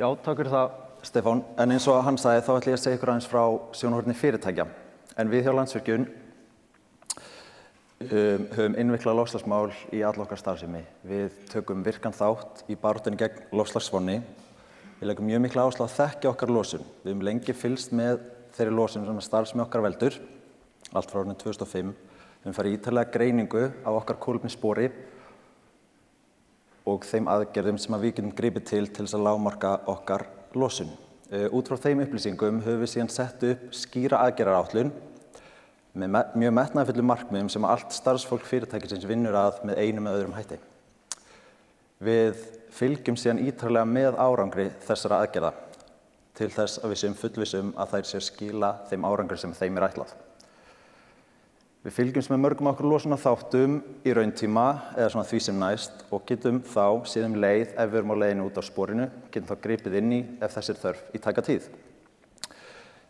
Já, takk fyrir það, Stefán. En eins og hann sagði, þá ætla ég að segja ykkur aðeins frá sjónarhorni fyrirtækja. En við hjá Landsvirkjun höfum innviklað loftslagsmál í all okkar starfsemi. Við tökum virkan þátt í baráttunni gegn loftslagsvánni. Við leggjum mjög mikla áherslu á að þekkja okkar losun. Við höfum lengi fylgst með þeirri losun sem starfsemi okkar veldur, allt frá árinu 2005. Við höfum farið ítarlega greiningu á okkar kolefnisspori og þeim aðgerðum sem við getum gripið til þess að lágmarka okkar losun. Út frá þeim upplýsingum höfum við síðan sett upp skýra aðgerðaráætlun með mjög metnaðarfullum markmiðum sem allt starfsfólk fyrirtækisins vinnur að með einum eða öðrum hætti. Við fylgjum síðan ítarlega með árangri þessara aðgerða til þess að við séum fullvissum að þær séu skila þeim árangri sem þeim ætlað. Við fylgjumst með mörgum okkur losunarþáttum í rauntíma eða svona því sem næst og getum þá síðan leið ef við erum á leiðinni út á sporinu, getum þá gripið inn í ef þess þörf í tæka tíð.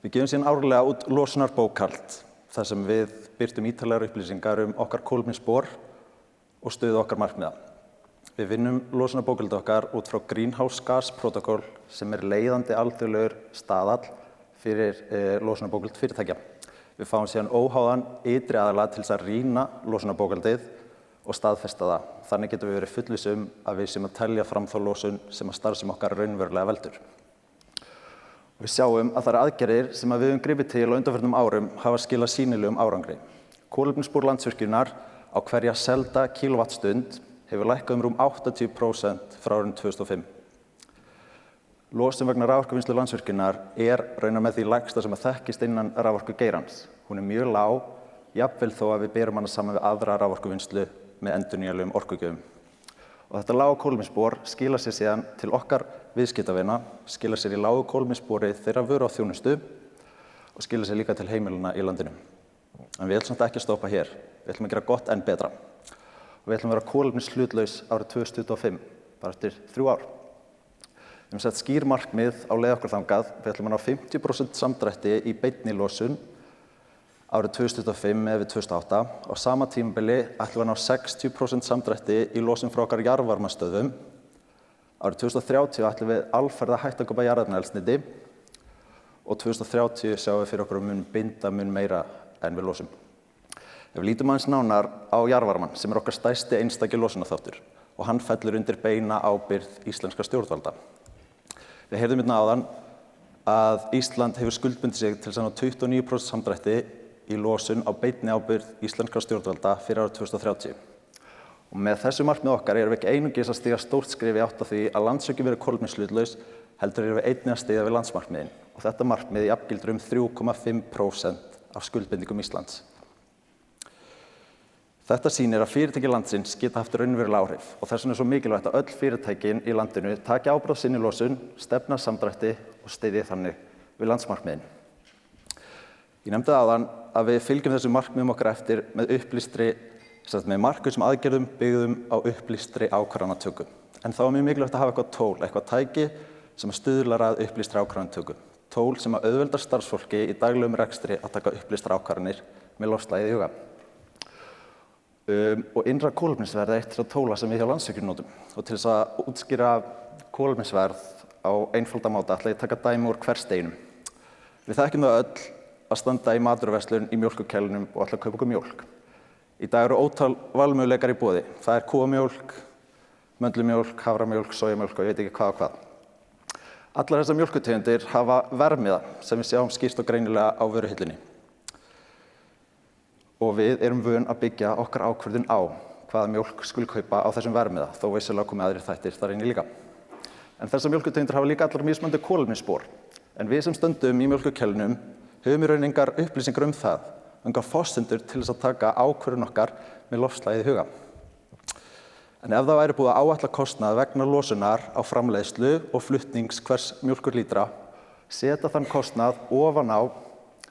Við gefum síðan árlega út losunarbókhald þar sem við birtum ítarlegar upplýsingar okkar kolefnisspor og stöðu okkar markmiða. Við vinnum losunarbókhaldið okkar út frá Greenhouse Gas Protocol sem leiðandi alþjóðlegur staðall fyrir losunarbókhald fyrirtækja. Við fáum síðan óháðan ytri aðila til þess að rýna losunarbókhaldið og staðfesta það. Þannig getum við verið fullvissum að við séum að telja fram þá losun sem að starfsemi okkar raunverulega veldur. Við sjáum að þær aðgerðir sem við höfum gripið til á undanförnum árum hafa skilað sýnilegum árangri. Kolefnisspor Landsvirkjunar á hverja selda kílóvattstund hefur lækkað rúm 80% frá árinu 2005. Losun vegna raforkuvinnslu Landsvirkjunar raunar með því lægsta sem að þekkist innan raforkugeirans. Hún mjög lág, jafnvel þó að við berum hana saman við aðra raforkuvinnslu með endurnýjanlegum orkugjöfum. Og þetta lága kolefnisspor skilar sér síðan til okkar viðskiptavina, skilar sér í lágu kolefnisspori þeirra vöru á þjónustu og skilar sér líka til heimilana í landinu. En við ætlum samt ekki að stoppa hér. Við ætlum að gera gott enn betra. Og við ætlum að vera kolefnishlutlaus árið 2025, bara eftir 3 ár. Við höfum sett skýr markmið á leið okkur þangað. Við ætlum að ná 50% samdrætti í beinni losun árið 2025 eða við 2008. Á sama tímabili ætlum við að ná 60% samdrætti í losun frá okkar jarðvarmastöðvum. Árið 2030 ætlum við alfarið að hætta að kaupa jarðefnaeldsneyti og 2030 sjáum við fyrir okkur mun binda mun meira en við losum. Ef við lítum aðeins nánar á jarðvarmann sem okkar stærsti einstaki losunarþáttur og hann fellur undir beina ábyrgð íslenskra stjórnvalda. Við heyrðum hérna áðan að Ísland hefur skuldbundið sig til að ná 29% samdrætti í losun á beinni ábyrgð íslenskra stjórnvalda fyrir árið 2030. Og með þessu markmið okkar erum við ekki einungis að stíga stórt skref í átt að því að Landsvirkjun verði kolefnishlutlaus, heldur erum við einnig að stíga við landsmarkmiðin. Og þetta markmið jafngildir 3,5% af skuldbindingum Íslands. Þetta sýnir að fyrirtæki landsins geta haft raunveruleg áhrif og þess vegna svo mikilvægt að öll fyrirtækin í landinu taki ábyrgð á sinni losun, stefna samdrætti og styðji þannig við landsmarkmiðin. Ég nefndi áðan að við fylgjum þessu markmiðum okkar eftir með markvissum aðgerðum byggðum á upplýstri ákvarðanatöku. En þá mjög mikilvægt að hafa eitthvað tól, eitthvað tæki sem stuðlar að upplýstri ákvarðanatöku. Tól sem auðveldar starfsfólki í daglegum rekstri að taka upplýstar ákvarðanir með loftslagið í huga. Og innra kolefnisverð eitt þessara tóla sem við hjá Landsvirkjun notum. Og til þess að útskýra kolefnisverð á einfalda máta ætla ég að taka dæmi úr hversdeginum. Við þekkjum það öll að standa í matvöruverslun í mjólkurkellinum og ætla að kaupa okkur mjólk. Í dag eru ótal valmöguleikar í boði. Það kúamjólk, möndlumjólk, haframjólk, sojamjólk og ég veit ekki hvað og hvað. Allar þessar mjólkurtegundir hafa verðmiða sem við sjáum skýrt og greinilega á vöruhillunni. Og við erum vön að byggja okkar ákvörðun á hvaða mjólk skuli kaupa á þessum verðmiða, þó vissulega komi aðrir þættir þar inni líka. En þessar mjólkurtegundir hafa líka allar mismunandi kolefnisspor. En við sem stöndum í mjólkurkellinum höfum í raun engar upplýsingar það, engar forsendur til þess að taka ákvörðun okkar með loftslagið í huga. En ef það væri búið að áætla kostnað vegna losunar á framleiðslu og flutnings hvers mjólkurlítra, setja þann kostnað ofan á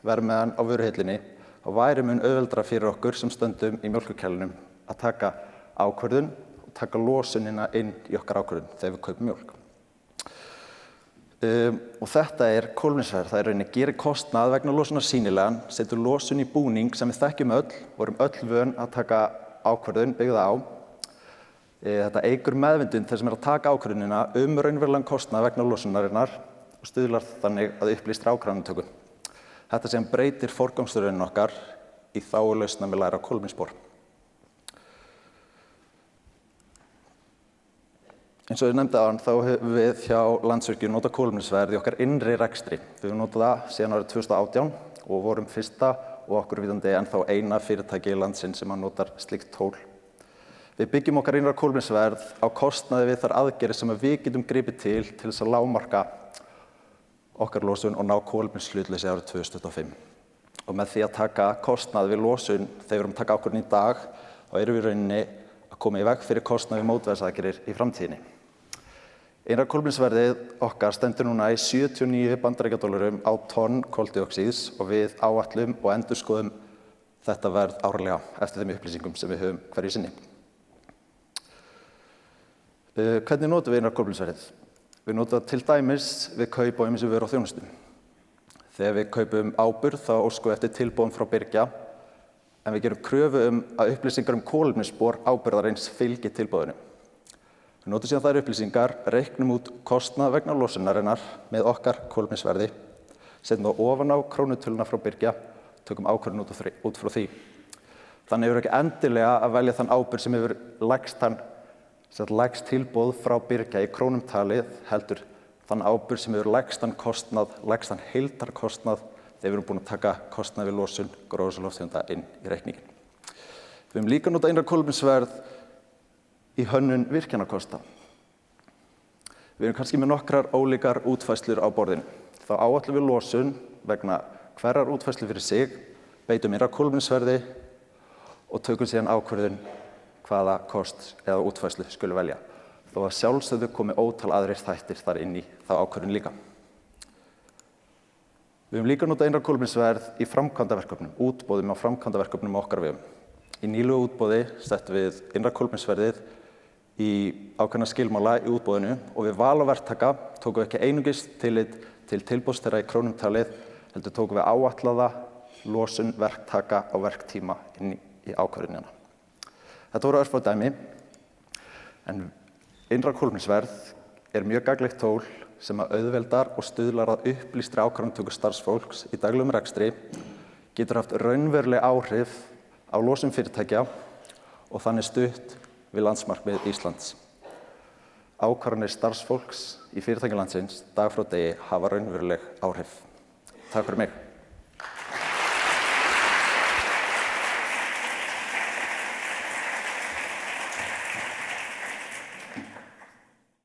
verðmiðann á vöruhillinni, þá væri mun auðveldara fyrir okkur sem stöndum í mjólkurkellinum að taka ákvörðun og taka losunina inn í okkar ákvörðun þegar við kaupum mjólk. Og þetta kolefnisverð, það rauninni gerir kostnað vegna losunar sýnilegan, setur losun í búning sem við þekkjum öll og erum öll vön að taka ákvörðun byggða á. Þetta eykur meðvitund þeir sem eru að taka ákvörðunina raunverulegan kostnað vegna losunarinnar og stuðlar þannig að upplýstri ákvarðanatöku. Þetta sem breytir forgangsröðunin okkar í þágu lausna með lægra kolefnisspor. Eins og ég nefndi áðan þá höfum við hjá Landsvirkjun notað kolefnisverð í okkar innri rekstri. Við höfum notað það síðan árið 2018 og vorum fyrsta og okkur vitandi ennþá eina fyrirtæki í landsins sem notar slíkt tól. Við byggjum okkar innra kolefnisverð á kostnaði við þær aðgerðir sem við getum gripið til þess að lágmarka okkar losun og ná kolefnishlutleysi árið 2025. Og með því að taka kostnað við losun þegar við erum að taka ákvörðun í dag, þá erum við í rauninni að koma í veg fyrir kostnað við mótvægisaðgerðir í framtíðinni. Innra kolefnisverðið okkar stendur núna í 79 bandaríkjadollurum á tonn koldíoxíðs og við áætlum og endurskoðum þetta verð árlega eftir þeim upplýsingum sem við höfum hverju sinni. Hvernig notum við innra kolefnisverðið? Við notum það til dæmis við kaup á ýmsum vöru og þjónustu. Þegar við kaupum áburð þá óskum við eftir tilboðum frá birgja, en við gerum kröfu að upplýsingar kolefnisspor áburðarins fylgi tilboðinu. Við notum síðan þær upplýsingar, reiknum út kostnað vegna losunarinnar með okkar kolefnisverði, setjum það ofan á krónutöluna frá birgja, tökum ákvörðun út frá því. Þannig hefur ekki endilega að velja þann áburð sem hefur lægst tilboð frá birgja í krónum talið, heldur þann áburð sem hefur lægstan heildarkostnað þegar við erum búin að taka kostnað við losun gróðurhúsalofttegunda inn í reikninginn. Við höfum líka notað innra kolefnisverð í hönnun virkjanakosta. Við erum kannski með nokkrar ólíkar útfærslur á borðinu. Þá áætlum við losun vegna hverrar útfærslu fyrir sig, beitum innra kolefnisverði og tökum síðan ákvörðun hvaða kost eða útfærslu skulu velja. Þó að sjálfsögðu komi ótal aðrir þættir þar inn í þá ákvörðun líka. Við höfum líka notað innra kolefnisverð í framkvæmdaverkefnum, útboðum á framkvæmdaverkefnum á okkar vegum. Í nýlegu útboði settum við innra kolefnisverðið í ákveðna skilmála í útboðinu og við val á verktaka tókum við ekki einungis tillit til tilboðs þeirra í krónum talið, heldur tókum við áætlaða losun verktaka á verktíma inn í ákvörðunina. Þetta voru örfá dæmi, en innra kolefnisverð er mjög gagnlegt tól sem auðveldar og stuðlar að upplýstri ákvarðanatöku starfsfólks í daglegum rekstri, getur haft raunveruleg áhrif á losun fyrirtækja og þannig stutt við landsmarkmið Íslands. Ákvarðanir starfsfólks í fyrirtækjum landsins dag frá degi hafa raunveruleg áhrif. Takk fyrir mig.